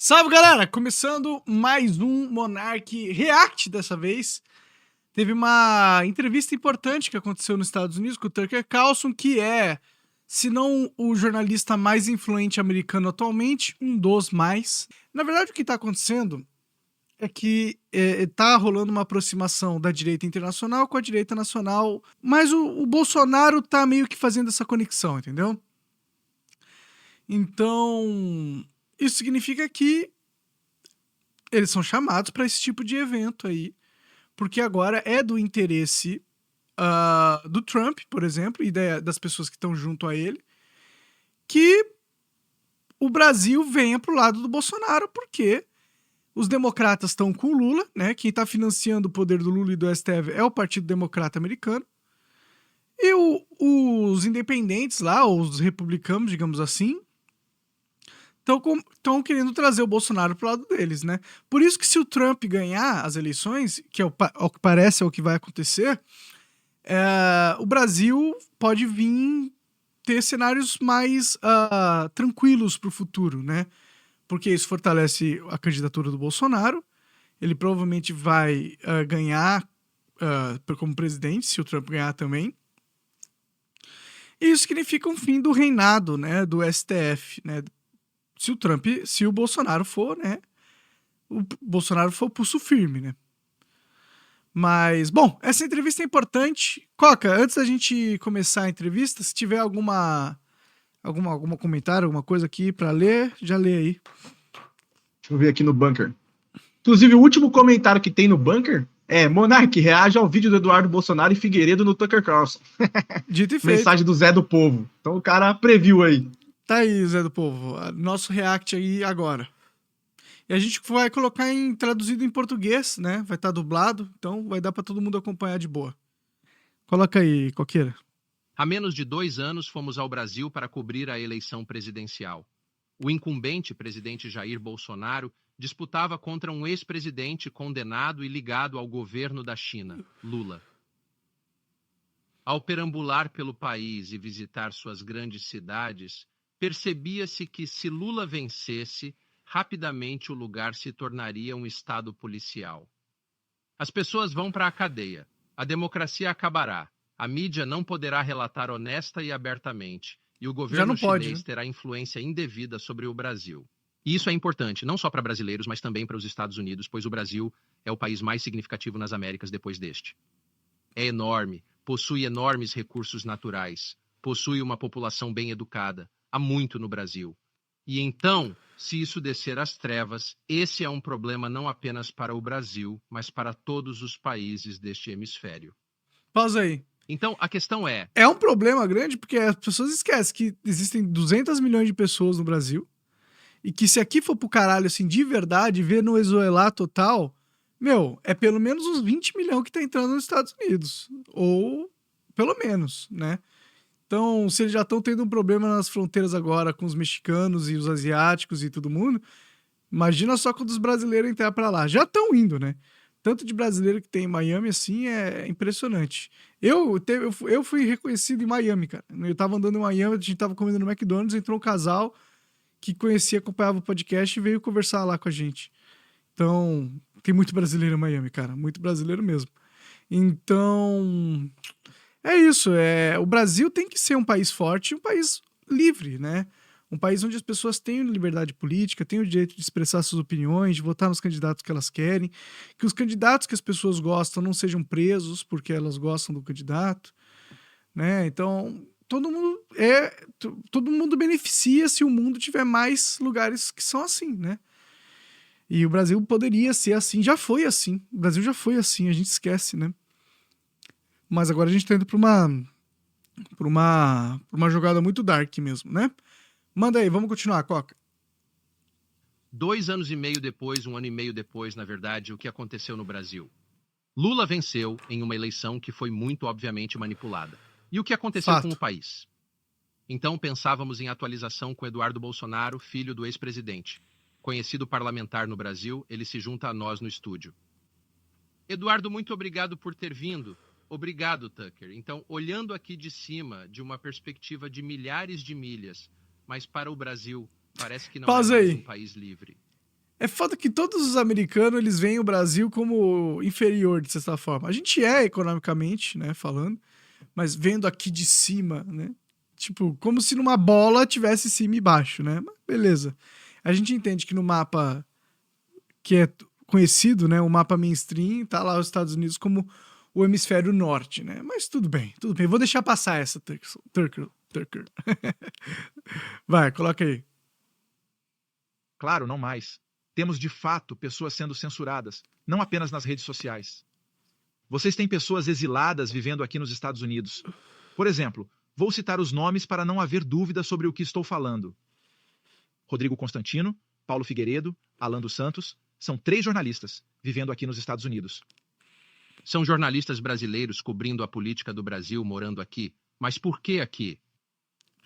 Salve, galera! Começando mais um Monark React dessa vez. Teve uma entrevista importante que aconteceu nos Estados Unidos com o Tucker Carlson, que é, se não o jornalista mais influente americano atualmente, um dos mais. Na verdade, o que está acontecendo é que tá rolando uma aproximação da direita internacional com a direita nacional, mas o Bolsonaro tá meio que fazendo essa conexão, entendeu? Então, isso significa que eles são chamados para esse tipo de evento aí, porque agora é do interesse do Trump, por exemplo, e das pessoas que estão junto a ele, que o Brasil venha pro lado do Bolsonaro, porque os democratas estão com o Lula, né? Quem está financiando o poder do Lula e do STF é o Partido Democrata Americano. E os independentes lá, os republicanos, digamos assim, estão querendo trazer o Bolsonaro pro lado deles, né? Por isso que se o Trump ganhar as eleições, que ao que parece é o que vai acontecer, o Brasil pode vir ter cenários mais tranquilos pro futuro, né? Porque isso fortalece a candidatura do Bolsonaro, ele provavelmente vai ganhar como presidente, se o Trump ganhar também. E isso significa um fim do reinado, né, do STF, né? Se o Bolsonaro for, né? O Bolsonaro for pulso firme, né? Mas, bom, essa entrevista é importante. Coca, antes da gente começar a entrevista, se tiver algum comentário, alguma coisa aqui pra ler, já lê aí. Deixa eu ver aqui no bunker. Inclusive, o último comentário que tem no bunker é: Monark, reage ao vídeo do Eduardo Bolsonaro e Figueiredo no Tucker Carlson. Dito e feito. Mensagem do Zé do Povo. Então o cara previu aí. Tá aí, Zé do Povo. Nosso react aí agora. E a gente vai colocar traduzido em português, né? Vai estar dublado, então vai dar pra todo mundo acompanhar de boa. Coloca aí, Coqueira. Há menos de 2 anos fomos ao Brasil para cobrir a eleição presidencial. O incumbente presidente Jair Bolsonaro disputava contra um ex-presidente condenado e ligado ao governo da China, Lula. Ao perambular pelo país e visitar suas grandes cidades, percebia-se que, se Lula vencesse, rapidamente o lugar se tornaria um estado policial. As pessoas vão para a cadeia, a democracia acabará, a mídia não poderá relatar honesta e abertamente, e o governo chinês terá influência indevida sobre o Brasil. E isso é importante, não só para brasileiros, mas também para os Estados Unidos, pois o Brasil é o país mais significativo nas Américas depois deste. É enorme, possui enormes recursos naturais, possui uma população bem educada, há muito no Brasil. E então, se isso descer às trevas, esse é um problema não apenas para o Brasil, mas para todos os países deste hemisfério. Pausa aí. Então, a questão é... É um problema grande porque as pessoas esquecem que existem 200 milhões de pessoas no Brasil e que se aqui for pro caralho, assim, de verdade, Venezuela total, meu, é pelo menos uns 20 milhões que tá entrando nos Estados Unidos. Ou pelo menos, né? Então, se eles já estão tendo um problema nas fronteiras agora com os mexicanos e os asiáticos e todo mundo, imagina só quando os brasileiros entrar pra lá. Já estão indo, né? Tanto de brasileiro que tem em Miami, assim, é impressionante. Eu fui reconhecido em Miami, cara. Eu tava andando em Miami, a gente tava comendo no McDonald's, entrou um casal que conhecia, acompanhava o podcast e veio conversar lá com a gente. Então, tem muito brasileiro em Miami, cara. Muito brasileiro mesmo. Então, é isso. O Brasil tem que ser um país forte, um país livre, né? Um país onde as pessoas têm liberdade política, têm o direito de expressar suas opiniões, de votar nos candidatos que elas querem, que os candidatos que as pessoas gostam não sejam presos porque elas gostam do candidato, né? Então, todo mundo beneficia se o mundo tiver mais lugares que são assim, né? E o Brasil poderia ser assim, já foi assim. O Brasil já foi assim, a gente esquece, né? Mas agora a gente tá indo pra uma jogada muito dark mesmo, né? Manda aí, vamos continuar, Coca. 2 anos e meio depois, 1 ano e meio depois, na verdade, o que aconteceu no Brasil? Lula venceu em uma eleição que foi muito obviamente manipulada. E o que aconteceu com o país? Então pensávamos em atualização com Eduardo Bolsonaro, filho do ex-presidente. Conhecido parlamentar no Brasil, ele se junta a nós no estúdio. Eduardo, muito obrigado por ter vindo. Obrigado, Tucker. Então, olhando aqui de cima, de uma perspectiva de milhares de milhas, mas para o Brasil, parece que não é mais um país livre. É foda que todos os americanos, eles veem o Brasil como inferior, de certa forma. A gente é, economicamente, né, falando, mas vendo aqui de cima, né? Tipo, como se numa bola tivesse cima e baixo, né? Mas beleza. A gente entende que no mapa que é conhecido, né, o mapa mainstream, tá lá os Estados Unidos como o hemisfério norte, né? Mas tudo bem, tudo bem. Vou deixar passar essa, Tucker. Vai, coloca aí. Claro, não mais. Temos de fato pessoas sendo censuradas, não apenas nas redes sociais. Vocês têm pessoas exiladas vivendo aqui nos Estados Unidos. Por exemplo, vou citar os nomes para não haver dúvida sobre o que estou falando. Rodrigo Constantino, Paulo Figueiredo, Alan dos Santos, são 3 jornalistas vivendo aqui nos Estados Unidos. São jornalistas brasileiros cobrindo a política do Brasil, morando aqui. Mas por que aqui?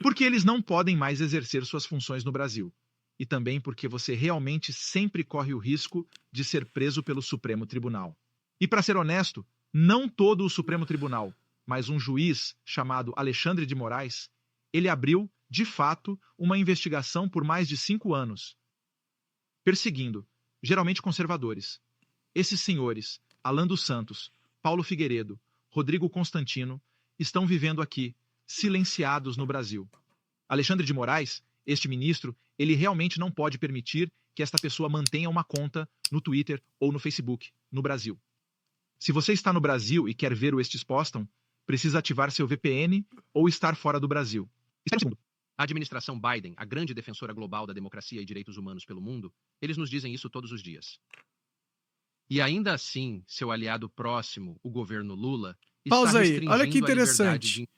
Porque eles não podem mais exercer suas funções no Brasil. E também porque você realmente sempre corre o risco de ser preso pelo Supremo Tribunal. E para ser honesto, não todo o Supremo Tribunal, mas um juiz chamado Alexandre de Moraes, ele abriu, de fato, uma investigação por mais de 5 anos, perseguindo, geralmente conservadores. Esses senhores, Alan dos Santos, Paulo Figueiredo, Rodrigo Constantino, estão vivendo aqui, silenciados no Brasil. Alexandre de Moraes, este ministro, ele realmente não pode permitir que esta pessoa mantenha uma conta no Twitter ou no Facebook, no Brasil. Se você está no Brasil e quer ver o Estes Postam, precisa ativar seu VPN ou estar fora do Brasil. Espera um segundo. A administração Biden, a grande defensora global da democracia e direitos humanos pelo mundo, eles nos dizem isso todos os dias. E ainda assim, seu aliado próximo, o governo Lula, está Pausa aí, restringindo olha que a liberdade interessante. de...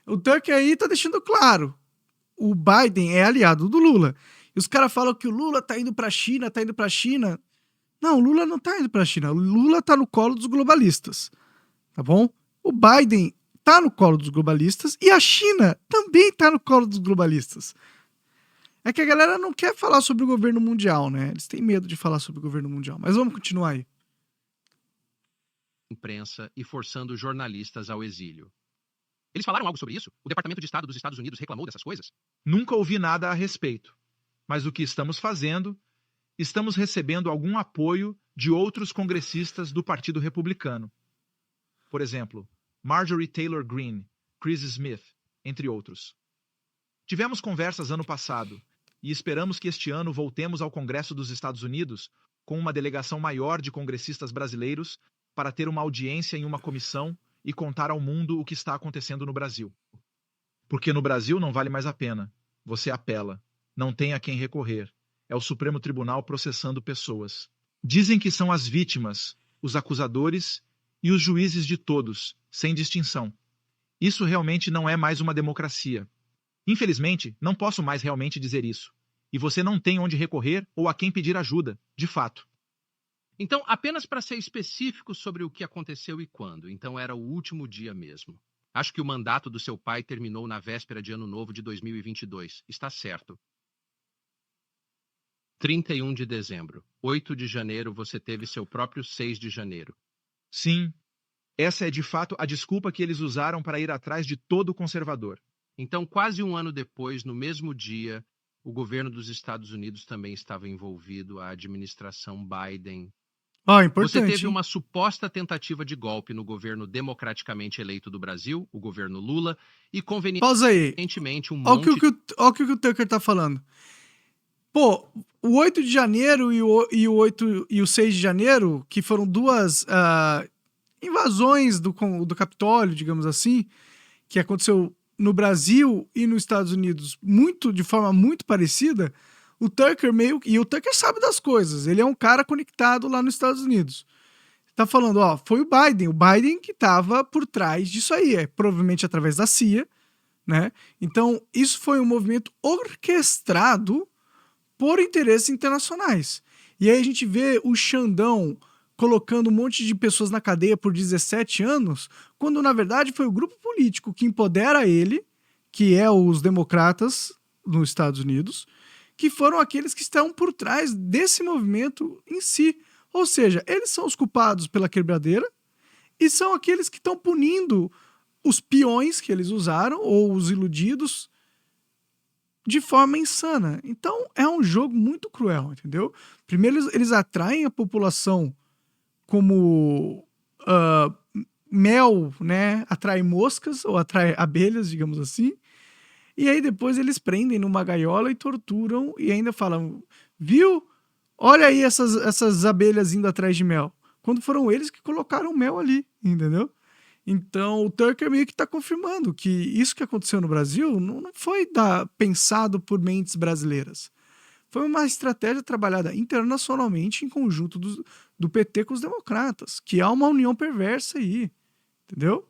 O Tucker aí tá deixando claro. O Biden é aliado do Lula. E os caras falam que o Lula tá indo pra China, tá indo pra China. Não, o Lula não tá indo pra China. O Lula tá no colo dos globalistas. Tá bom? O Biden tá no colo dos globalistas e a China também tá no colo dos globalistas. É que a galera não quer falar sobre o governo mundial, né? Eles têm medo de falar sobre o governo mundial. Mas vamos continuar aí. imprensa e forçando jornalistas ao exílio. Eles falaram algo sobre isso? O Departamento de Estado dos Estados Unidos reclamou dessas coisas? Nunca ouvi nada a respeito. Mas o que estamos fazendo, estamos recebendo algum apoio de outros congressistas do Partido Republicano. Por exemplo, Marjorie Taylor Greene, Chris Smith, entre outros. Tivemos conversas ano passado e esperamos que este ano voltemos ao Congresso dos Estados Unidos com uma delegação maior de congressistas brasileiros para ter uma audiência em uma comissão e contar ao mundo o que está acontecendo no Brasil. Porque no Brasil não vale mais a pena. Você apela. Não tem a quem recorrer. É o Supremo Tribunal processando pessoas. Dizem que são as vítimas, os acusadores e os juízes de todos, sem distinção. Isso realmente não é mais uma democracia. Infelizmente, não posso mais realmente dizer isso. E você não tem onde recorrer ou a quem pedir ajuda, de fato. Então, apenas para ser específico sobre o que aconteceu e quando. Então, era o último dia mesmo. Acho que o mandato do seu pai terminou na véspera de Ano Novo de 2022. Está certo. 31 de dezembro. 8 de janeiro, você teve seu próprio 6 de janeiro. Sim, essa é de fato a desculpa que eles usaram para ir atrás de todo conservador. Então, quase um ano depois, no mesmo dia, o governo dos Estados Unidos também estava envolvido, a administração Biden. Importante. Você teve uma suposta tentativa de golpe no governo democraticamente eleito do Brasil, o governo Lula, e Pausa aí. convenientemente um Olha monte... o que o Tucker tá falando. Pô, o 8 de janeiro e o 6 de janeiro, que foram duas invasões do Capitólio, digamos assim, que aconteceu no Brasil e nos Estados Unidos de forma muito parecida, o Tucker e o Tucker sabe das coisas, ele é um cara conectado lá nos Estados Unidos. Tá falando, foi o Biden que tava por trás disso aí, provavelmente através da CIA, né? Então, isso foi um movimento orquestrado por interesses internacionais. E aí a gente vê o Xandão colocando um monte de pessoas na cadeia por 17 anos, quando na verdade foi o grupo político que empodera ele, que é os democratas nos Estados Unidos, que foram aqueles que estão por trás desse movimento em si. Ou seja, eles são os culpados pela quebradeira e são aqueles que estão punindo os peões que eles usaram, ou os iludidos, de forma insana. Então, é um jogo muito cruel, entendeu? Primeiro, eles atraem a população como mel, né? Atrai moscas ou atrai abelhas, digamos assim. E aí depois eles prendem numa gaiola e torturam e ainda falam, viu? Olha aí essas abelhas indo atrás de mel. Quando foram eles que colocaram mel ali, entendeu? Então o Tucker meio que está confirmando que isso que aconteceu no Brasil não foi pensado por mentes brasileiras. Foi uma estratégia trabalhada internacionalmente em conjunto do PT com os democratas, que há uma união perversa aí, entendeu?